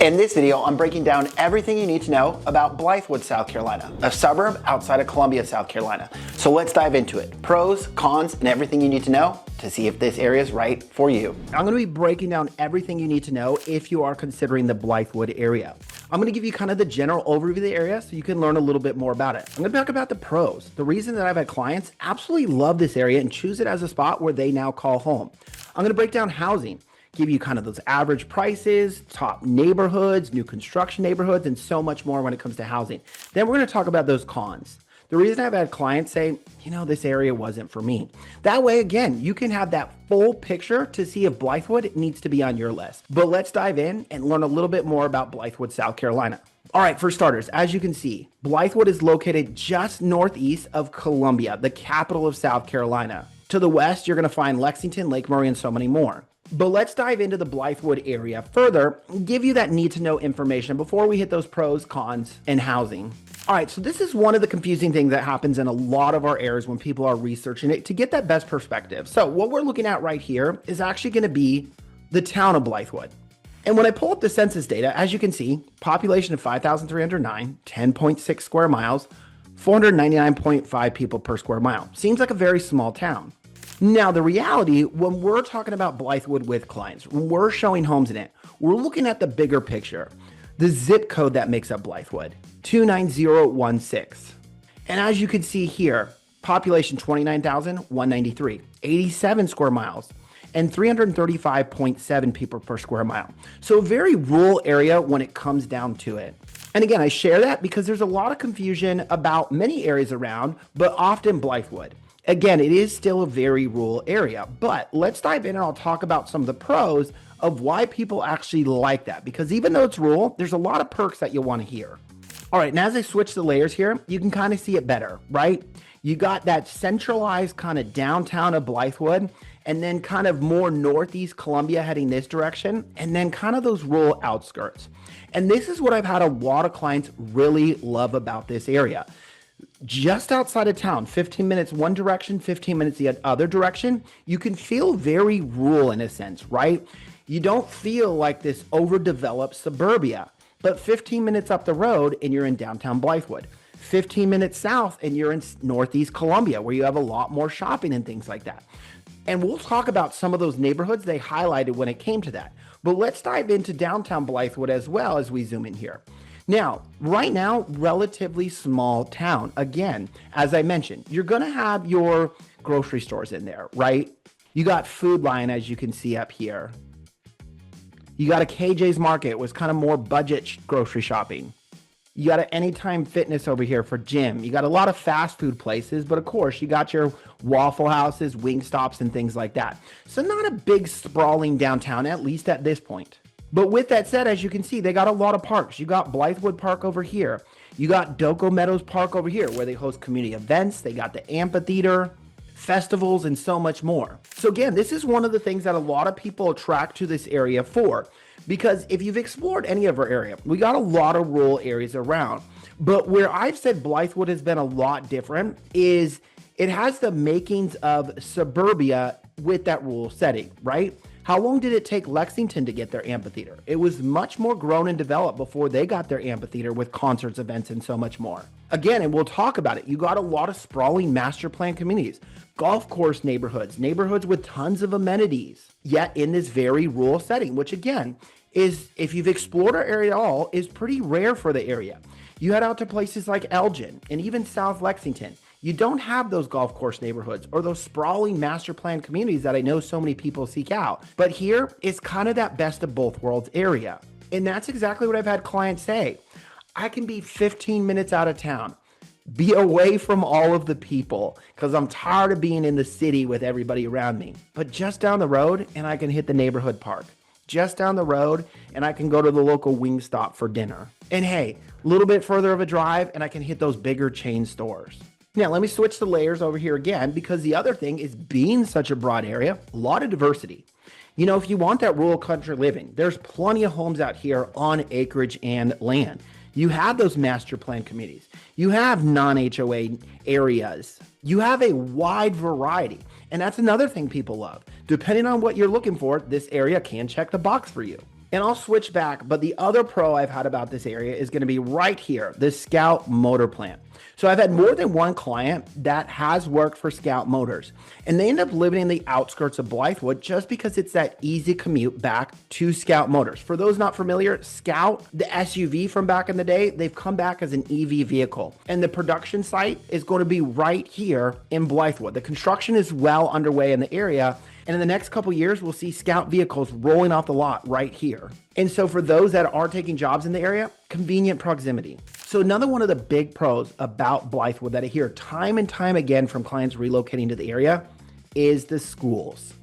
In this video, I'm breaking down everything you need to know about Blythewood, South Carolina, a suburb outside of Columbia, South Carolina. So let's dive into it. Pros, cons, and everything you need to know to see if this area is right for you. I'm going to be breaking down everything you need to know if you are considering the Blythewood area. I'm going to give you kind of the general overview of the area so you can learn a little bit more about it. I'm going to talk about the pros. The reason that I've had clients absolutely love this area and choose it as a spot where they now call home. I'm going to break down housing, give you kind of those average prices, top neighborhoods, new construction neighborhoods, and so much more when it comes to housing. Then we're going to talk about those cons. The reason I've had clients say, this area wasn't for me. That way, again, you can have that full picture to see if Blythewood needs to be on your list. But let's dive in and learn a little bit more about Blythewood, South Carolina. All right, for starters, as you can see, Blythewood is located just northeast of Columbia, the capital of South Carolina. To the west, you're going to find Lexington, Lake Murray, and so many more. But let's dive into the Blythewood area further, give you that need to know information before we hit those pros, cons, and housing. All right, so this is one of the confusing things that happens in a lot of our areas when people are researching it to get that best perspective. So what we're looking at right here is actually going to be the town of Blythewood. And when I pull up the census data, as you can see, population of 5,309, 10.6 square miles, 499.5 people per square mile. Seems like a very small town. Now, the reality, when we're talking about Blythewood with clients, when we're showing homes in it, we're looking at the bigger picture. The zip code that makes up Blythewood, 29016. And as you can see here, population 29,193, 87 square miles, and 335.7 people per square mile. So a very rural area when it comes down to it. And again, I share that because there's a lot of confusion about many areas around, but often Blythewood. Again, it is still a very rural area, but let's dive in and I'll talk about some of the pros of why people actually like that. Because even though it's rural, there's a lot of perks that you'll want to hear. All right, and as I switch the layers here, you can kind of see it better, right? You got that centralized kind of downtown of Blythewood, and then kind of more northeast Columbia heading this direction, and then kind of those rural outskirts. And this is what I've had a lot of clients really love about this area. Just outside of town, 15 minutes one direction, 15 minutes the other direction, you can feel very rural in a sense, right? You don't feel like this overdeveloped suburbia, but 15 minutes up the road and you're in downtown Blythewood. 15 minutes south and you're in northeast Columbia where you have a lot more shopping and things like that. And we'll talk about some of those neighborhoods they highlighted when it came to that. But let's dive into downtown Blythewood as well as we zoom in here. Now, right now, relatively small town. Again, as I mentioned, you're going to have your grocery stores in there, right? You got Food Lion, as you can see up here. You got a KJ's Market, was kind of more budget grocery shopping. You got an Anytime Fitness over here for gym. You got a lot of fast food places, but of course, you got your Waffle Houses, Wing Stops, and things like that. So not a big sprawling downtown, at least at this point. But with that said, as you can see, they got a lot of parks. You got Blythewood Park over here. You got Doco Meadows Park over here, where they host community events. They got the amphitheater, festivals, and so much more. So again, this is one of the things that a lot of people attract to this area for. Because if you've explored any of our area, we got a lot of rural areas around. But where I've said Blythewood has been a lot different is it has the makings of suburbia with that rural setting, right? How long did it take Lexington to get their amphitheater? It was much more grown and developed before they got their amphitheater with concerts, events, and so much more. Again, and we'll talk about it, you got a lot of sprawling master plan communities, golf course neighborhoods with tons of amenities, yet in this very rural setting, which again, is, if you've explored our area at all, is pretty rare for the area. You head out to places like Elgin and even South Lexington. You don't have those golf course neighborhoods or those sprawling master plan communities that I know so many people seek out. But here, it's kind of that best of both worlds area. And that's exactly what I've had clients say. I can be 15 minutes out of town, be away from all of the people because I'm tired of being in the city with everybody around me. But just down the road and I can hit the neighborhood park. Just down the road and I can go to the local wing stop for dinner. And hey, a little bit further of a drive and I can hit those bigger chain stores. Now, let me switch the layers over here again, because the other thing is being such a broad area, a lot of diversity. If you want that rural country living, there's plenty of homes out here on acreage and land. You have those master plan communities. You have non-HOA areas. You have a wide variety. And that's another thing people love. Depending on what you're looking for, this area can check the box for you. And I'll switch back, but the other pro I've had about this area is going to be right here, the Scout Motor Plant. So I've had more than one client that has worked for Scout Motors, and they end up living in the outskirts of Blythewood just because it's that easy commute back to Scout Motors. For those not familiar, Scout, the SUV from back in the day, they've come back as an EV vehicle, and the production site is going to be right here in Blythewood. The construction is well underway in the area, and in the next couple years, we'll see Scout vehicles rolling off the lot right here. And so for those that are taking jobs in the area, convenient proximity. So another one of the big pros about Blythewood that I hear time and time again from clients relocating to the area is the schools.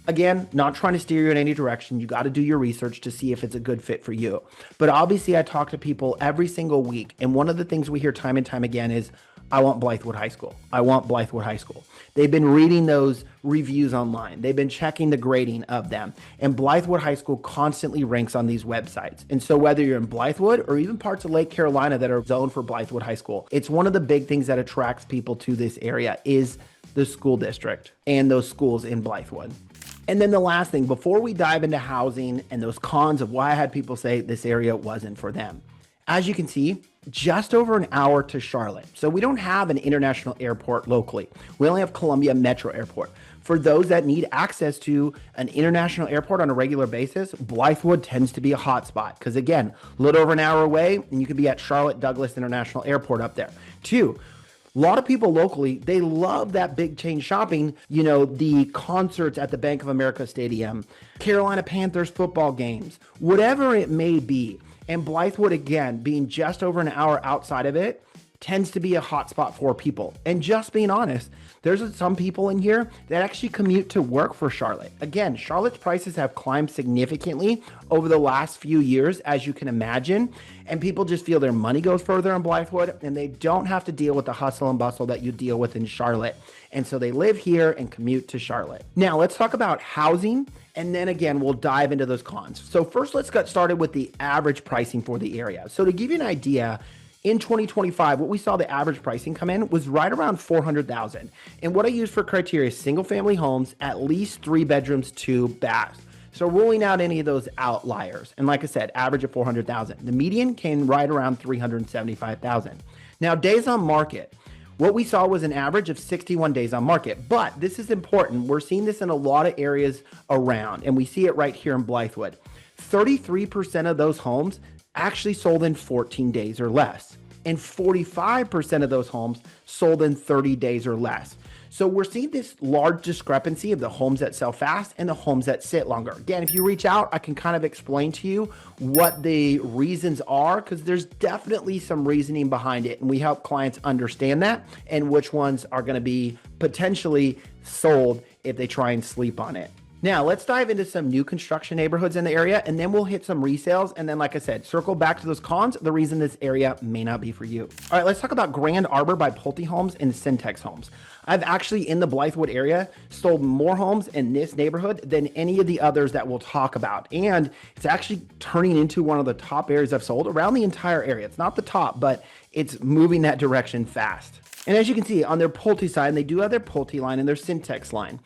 Again, not trying to steer you in any direction. You got to do your research to see if it's a good fit for you. But obviously I talk to people every single week. And one of the things we hear time and time again is, I want Blythewood High School. I want Blythewood High School. They've been reading those reviews online. They've been checking the grading of them. And Blythewood High School constantly ranks on these websites. And so whether you're in Blythewood or even parts of Lake Carolina that are zoned for Blythewood High School, it's one of the big things that attracts people to this area is the school district and those schools in Blythewood. And then the last thing, before we dive into housing and those cons of why I had people say this area wasn't for them. As you can see, just over an hour to Charlotte. So we don't have an international airport locally. We only have Columbia Metro Airport. For those that need access to an international airport on a regular basis, Blythewood tends to be a hotspot because again, a little over an hour away and you could be at Charlotte Douglas International Airport up there. Two, a lot of people locally, they love that big chain shopping, the concerts at the Bank of America Stadium, Carolina Panthers football games, whatever it may be. And Blythewood, again, being just over an hour outside of it, tends to be a hotspot for people. And just being honest, there's some people in here that actually commute to work for Charlotte. Again, Charlotte's prices have climbed significantly over the last few years, as you can imagine. And people just feel their money goes further in Blythewood and they don't have to deal with the hustle and bustle that you deal with in Charlotte. And so they live here and commute to Charlotte. Now let's talk about housing. And then again, we'll dive into those cons. So first, let's get started with the average pricing for the area. So to give you an idea, in 2025, what we saw the average pricing come in was right around $400,000. And what I use for criteria is single family homes, at least 3 bedrooms, 2 baths. So ruling out any of those outliers. And like I said, average of $400,000. The median came right around $375,000. Now, days on market. What we saw was an average of 61 days on market, but this is important. We're seeing this in a lot of areas around, and we see it right here in Blythewood. 33% of those homes actually sold in 14 days or less, and 45% of those homes sold in 30 days or less. So we're seeing this large discrepancy of the homes that sell fast and the homes that sit longer. Again, if you reach out, I can kind of explain to you what the reasons are, because there's definitely some reasoning behind it. And we help clients understand that and which ones are going to be potentially sold if they try and sleep on it. Now, let's dive into some new construction neighborhoods in the area, and then we'll hit some resales. And then, like I said, circle back to those cons, the reason this area may not be for you. All right, let's talk about Grand Arbor by Pulte Homes and Syntex Homes. I've actually, in the Blythewood area, sold more homes in this neighborhood than any of the others that we'll talk about. And it's actually turning into one of the top areas I've sold around the entire area. It's not the top, but it's moving that direction fast. And as you can see on their Pulte side, and they do have their Pulte line and their Syntex line.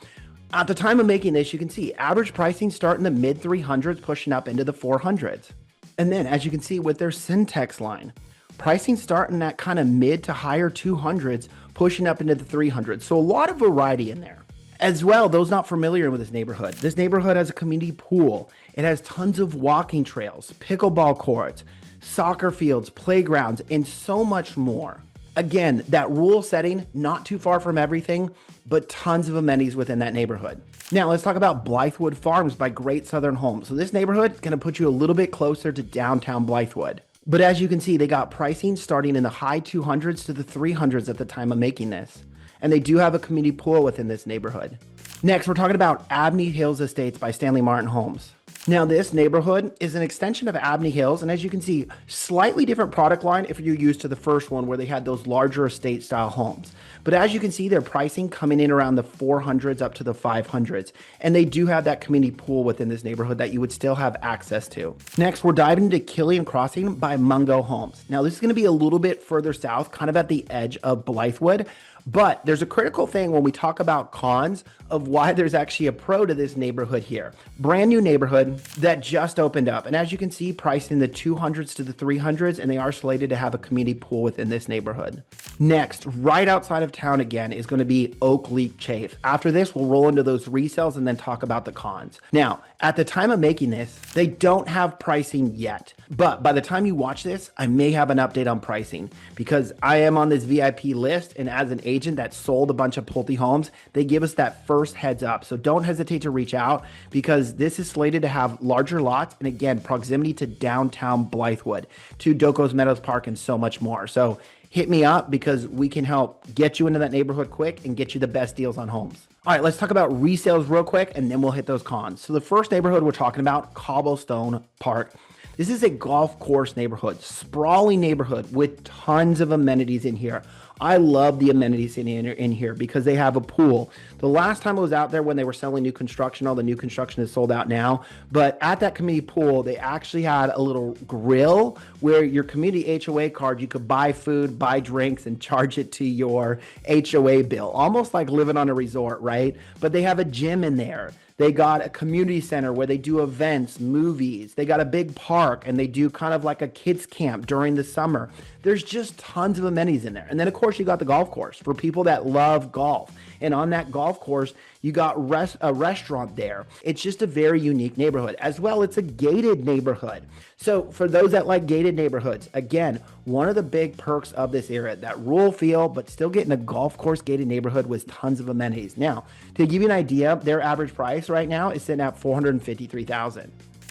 At the time of making this, you can see average pricing start in the mid 300s, pushing up into the 400s. And then as you can see with their Syntex line, pricing start in that kind of mid to higher 200s, pushing up into the 300s. So a lot of variety in there. As well, those not familiar with this neighborhood has a community pool. It has tons of walking trails, pickleball courts, soccer fields, playgrounds, and so much more. Again, that rural setting, not too far from everything, but tons of amenities within that neighborhood. Now let's talk about Blythewood Farms by Great Southern Homes. So this neighborhood is going to put you a little bit closer to downtown Blythewood. But as you can see, they got pricing starting in the high 200s to the 300s at the time of making this. And they do have a community pool within this neighborhood. Next, we're talking about Abney Hills Estates by Stanley Martin Homes. Now, this neighborhood is an extension of Abney Hills, and as you can see, slightly different product line if you're used to the first one where they had those larger estate style homes. But as you can see, their pricing coming in around the 400s up to the 500s, and they do have that community pool within this neighborhood that you would still have access to. Next, we're diving into Killian Crossing by Mungo Homes. Now, this is going to be a little bit further south, kind of at the edge of Blythewood, But there's a critical thing when we talk about cons of why there's actually a pro to this neighborhood here. Brand new neighborhood that just opened up. And as you can see, priced in the 200s to the 300s, and they are slated to have a community pool within this neighborhood. Next, right outside of town again, is going to be Oak Leaf Chafe. After this, we'll roll into those resales and then talk about the cons. Now, at the time of making this, they don't have pricing yet. But by the time you watch this, I may have an update on pricing because I am on this VIP list, and as an agent that sold a bunch of Pulte homes, they give us that first heads up. So don't hesitate to reach out because this is slated to have larger lots and again, proximity to downtown Blythewood, to Docos Meadows Park, and so much more. So hit me up because we can help get you into that neighborhood quick and get you the best deals on homes. All right, let's talk about resales real quick and then we'll hit those cons. So the first neighborhood we're talking about, Cobblestone Park. This is a golf course neighborhood, sprawling neighborhood with tons of amenities in here. I love the amenities in here because they have a pool. The last time I was out there when they were selling new construction, all the new construction is sold out now, but at that community pool, they actually had a little grill where your community HOA card, you could buy food, buy drinks, and charge it to your HOA bill, almost like living on a resort, right? But they have a gym in there. They got a community center where they do events, movies. They got a big park and they do kind of like a kids camp during the summer. There's just tons of amenities in there. And then of course you got the golf course for people that love golf. And on that golf course, you got a restaurant there. It's just a very unique neighborhood. As well, it's a gated neighborhood. So for those that like gated neighborhoods, again, one of the big perks of this area, that rural feel, but still getting a golf course gated neighborhood with tons of amenities. Now, to give you an idea, their average price right now is sitting at $453,000.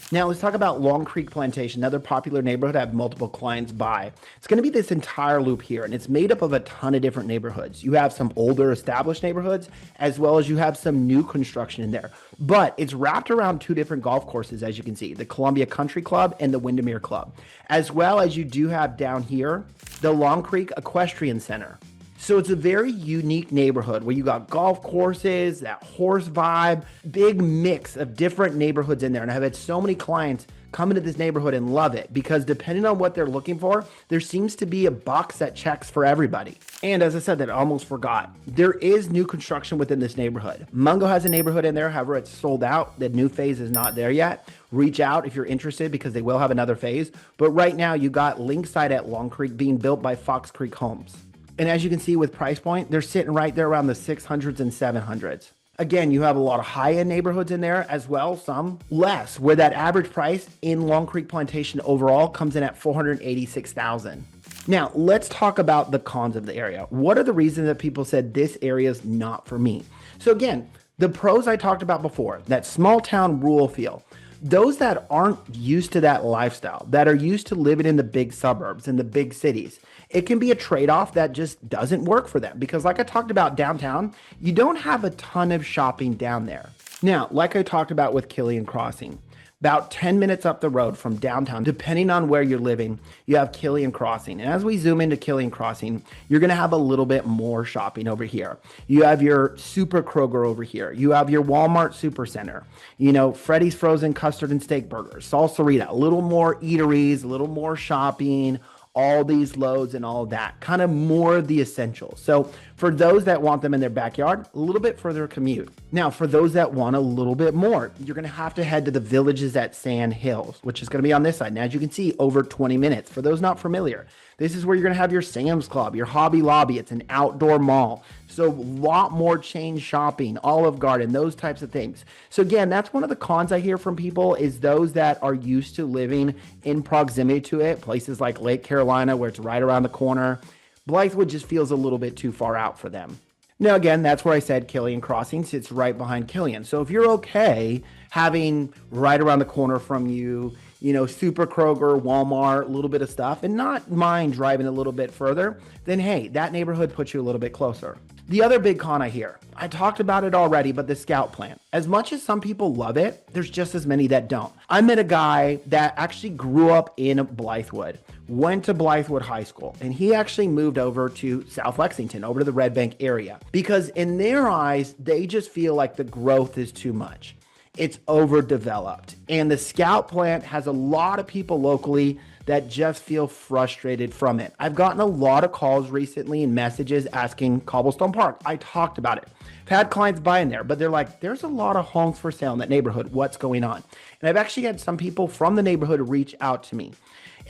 Now let's talk about Long Creek Plantation, another popular neighborhood I have multiple clients buy. It's going to be this entire loop here, and it's made up of a ton of different neighborhoods. You have some older established neighborhoods, as well as you have some new construction in there. But it's wrapped around two different golf courses, as you can see, the Columbia Country Club and the Windermere Club. As well as you do have down here, the Long Creek Equestrian Center. So it's a very unique neighborhood where you got golf courses, that horse vibe, big mix of different neighborhoods in there. And I've had so many clients come into this neighborhood and love it because depending on what they're looking for, there seems to be a box that checks for everybody. And as I said, that I almost forgot, there is new construction within this neighborhood. Mungo has a neighborhood in there, however, it's sold out. The new phase is not there yet. Reach out if you're interested because they will have another phase. But right now you got Linkside at Long Creek being built by Fox Creek Homes. And as you can see with price point, they're sitting right there around the 600s and 700s. Again, you have a lot of high-end neighborhoods in there as well, some less, where that average price in Long Creek Plantation overall comes in at $486,000. Now, let's talk about the cons of the area. What are the reasons that people said this area is not for me? So again, the pros I talked about before, that small town rural feel. Those that aren't used to that lifestyle, that are used to living in the big suburbs, in the big cities, it can be a trade-off that just doesn't work for them because like I talked about downtown, you don't have a ton of shopping down there. Now, like I talked about with Killian Crossing, about 10 minutes up the road from downtown, depending on where you're living, you have Killian Crossing. And as we zoom into Killian Crossing, you're going to have a little bit more shopping over here. You have your Super Kroger over here. You have your Walmart Supercenter. You know, Freddy's Frozen Custard and Steak Burgers, Salsarita, a little more eateries, a little more shopping, all these loads and all of that, kind of more of the essentials. So for those that want them in their backyard, a little bit further commute. Now, for those that want a little bit more, you're gonna have to head to the Villages at Sand Hills, which is gonna be on this side. And as you can see, over 20 minutes. For those not familiar, this is where you're gonna have your Sam's Club, your Hobby Lobby. It's an outdoor mall. So a lot more chain shopping, Olive Garden, those types of things. So again, that's one of the cons I hear from people is those that are used to living in proximity to it, places like Lake Carolina where it's right around the corner. Blythewood just feels a little bit too far out for them. Now, again, that's where I said Killian Crossing sits right behind Killian. So if you're okay having right around the corner from you, you know, Super Kroger, Walmart, a little bit of stuff, and not mind driving a little bit further, then hey, that neighborhood puts you a little bit closer. The other big con I hear, I talked about it already, but the scout plan. As much as some people love it, there's just as many that don't. I met a guy that actually grew up in Blythewood, went to Blythewood High School, and he actually moved over to South Lexington, over to the Red Bank area, because in their eyes, they just feel like the growth is too much. it's overdeveloped. And the Scout plant has a lot of people locally that just feel frustrated from it. I've gotten a lot of calls recently and messages asking Cobblestone Park. I talked about it. I've had clients buy in there, but they're like, there's a lot of homes for sale in that neighborhood. What's going on? And I've actually had some people from the neighborhood reach out to me.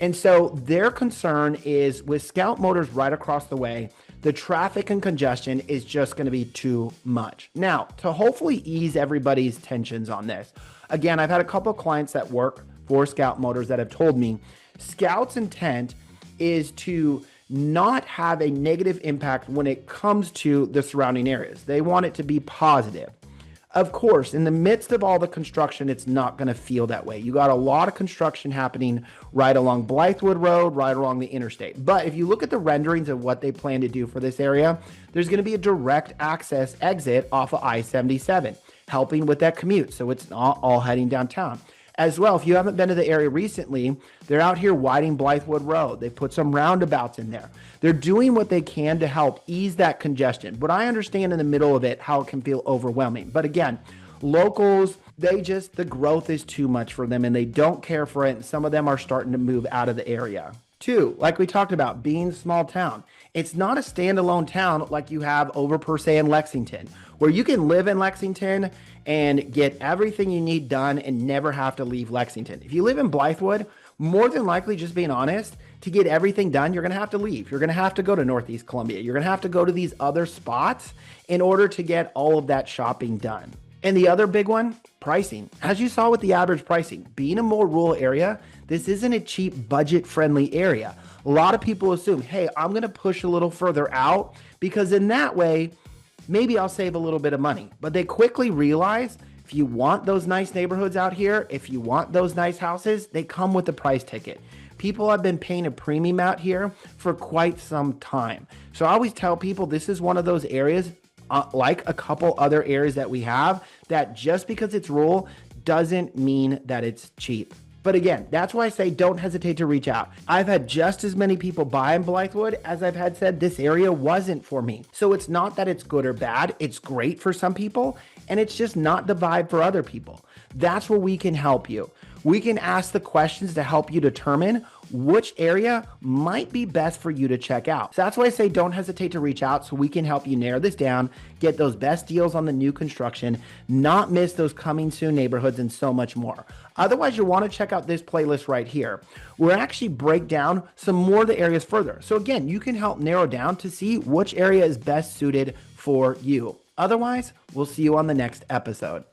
And so their concern is with Scout Motors right across the way, the traffic and congestion is just going to be too much. Now, to hopefully ease everybody's tensions on this, again, I've had a couple of clients that work for Scout Motors that have told me Scout's intent is to not have a negative impact when it comes to the surrounding areas. They want it to be positive. Of course, in the midst of all the construction, it's not going to feel that way. You got a lot of construction happening right along Blythewood Road, right along the interstate. But if you look at the renderings of what they plan to do for this area, there's going to be a direct access exit off of I-77, helping with that commute. So it's not all heading downtown. As well, if you haven't been to the area recently, they're out here widening Blythewood Road. They put some roundabouts in there. They're doing what they can to help ease that congestion. But I understand in the middle of it how it can feel overwhelming. But again, locals, the growth is too much for them and they don't care for it. And some of them are starting to move out of the area. Two, like we talked about, being small town. It's not a standalone town like you have over per se in Lexington, where you can live in Lexington and get everything you need done and never have to leave Lexington. If you live in Blythewood, more than likely, just being honest, to get everything done, you're going to have to leave. You're going to have to go to Northeast Columbia. You're going to have to go to these other spots in order to get all of that shopping done. And the other big one, pricing. As you saw with the average pricing, being a more rural area, this isn't a cheap, budget-friendly area. A lot of people assume, hey, I'm going to push a little further out because in that way, maybe I'll save a little bit of money. But they quickly realize if you want those nice neighborhoods out here, if you want those nice houses, they come with a price ticket. People have been paying a premium out here for quite some time. So I always tell people this is one of those areas, like a couple other areas that we have, that just because it's rural doesn't mean that it's cheap. But again, that's why I say don't hesitate to reach out. I've had just as many people buy in Blythewood as I've had said this area wasn't for me. So it's not that it's good or bad. It's great for some people, and it's just not the vibe for other people. That's where we can help you. We can ask the questions to help you determine which area might be best for you to check out. So that's why I say don't hesitate to reach out so we can help you narrow this down, get those best deals on the new construction, not miss those coming soon neighborhoods, and so much more. Otherwise, you'll want to check out this playlist right here. We'll actually break down some more of the areas further. So again, you can help narrow down to see which area is best suited for you. Otherwise, we'll see you on the next episode.